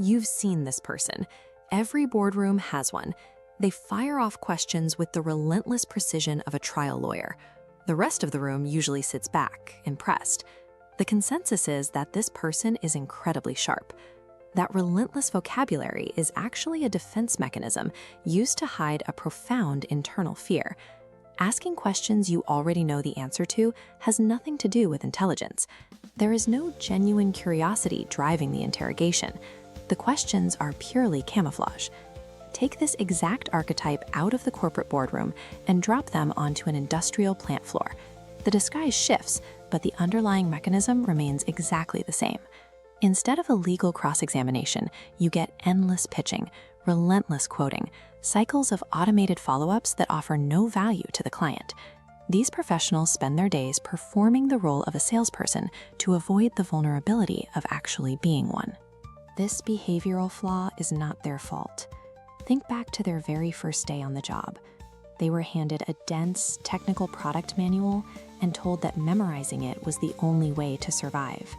You've seen this person. Every boardroom has one. They fire off questions with the relentless precision of a trial lawyer. The rest of the room usually sits back, impressed. The consensus is that this person is incredibly sharp. That relentless vocabulary is actually a defense mechanism used to hide a profound internal fear. Asking questions you already know the answer to has nothing to do with intelligence. There is no genuine curiosity driving the interrogation. The questions are purely camouflage. Take this exact archetype out of the corporate boardroom and drop them onto an industrial plant floor. The disguise shifts, but the underlying mechanism remains exactly the same. Instead of a legal cross-examination, you get endless pitching, relentless quoting, cycles of automated follow-ups that offer no value to the client. These professionals spend their days performing the role of a salesperson to avoid the vulnerability of actually being one. This behavioral flaw is not their fault. Think back to their very first day on the job. They were handed a dense, technical product manual and told that memorizing it was the only way to survive.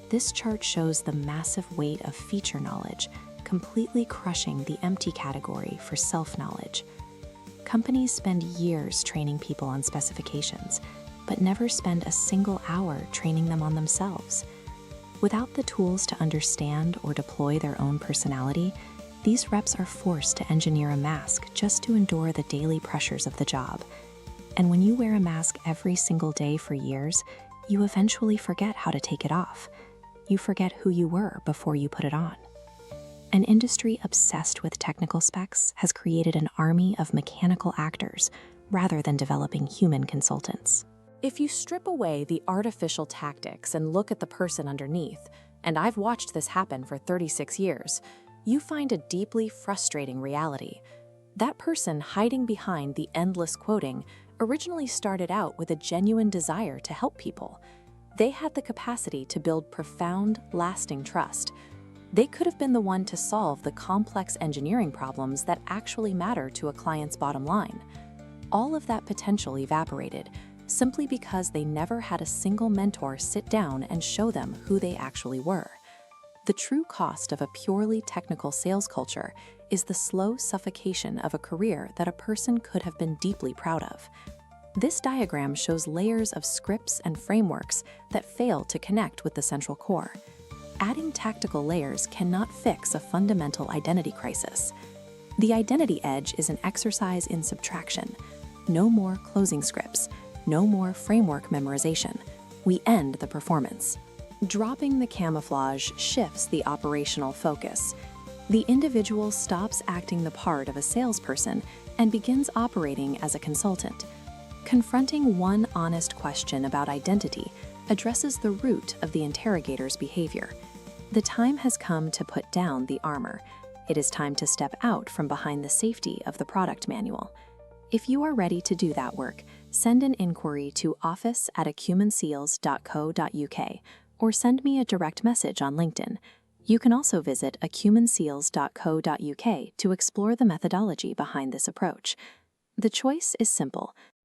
This chart shows the massive weight of feature knowledge, completely crushing the empty category for self-knowledge. Companies spend years training people on specifications, but never spend a single hour training them on themselves. Without the tools to understand or deploy their own personality, these reps are forced to engineer a mask just to endure the daily pressures of the job. And when you wear a mask every single day for years, you eventually forget how to take it off. You forget who you were before you put it on. An industry obsessed with technical specs has created an army of mechanical actors rather than developing human consultants. If you strip away the artificial tactics and look at the person underneath, and I've watched this happen for 36 years, you find a deeply frustrating reality. That person hiding behind the endless quoting originally started out with a genuine desire to help people. They had the capacity to build profound, lasting trust. They could have been the one to solve the complex engineering problems that actually matter to a client's bottom line. All of that potential evaporated simply because they never had a single mentor sit down and show them who they actually were. The true cost of a purely technical sales culture is the slow suffocation of a career that a person could have been deeply proud of. This diagram shows layers of scripts and frameworks that fail to connect with the central core. Adding tactical layers cannot fix a fundamental identity crisis. The identity edge is an exercise in subtraction. No more closing scripts, no more framework memorization. We end the performance. Dropping the camouflage shifts the operational focus. The individual stops acting the part of a salesperson and begins operating as a consultant. Confronting one honest question about identity addresses the root of the interrogator's behavior. The time has come to put down the armor. It is time to step out from behind the safety of the product manual. If you are ready to do that work, send an inquiry to office@acumenseals.co.uk or send me a direct message on LinkedIn. You can also visit acumenseals.co.uk to explore the methodology behind this approach. The choice is simple.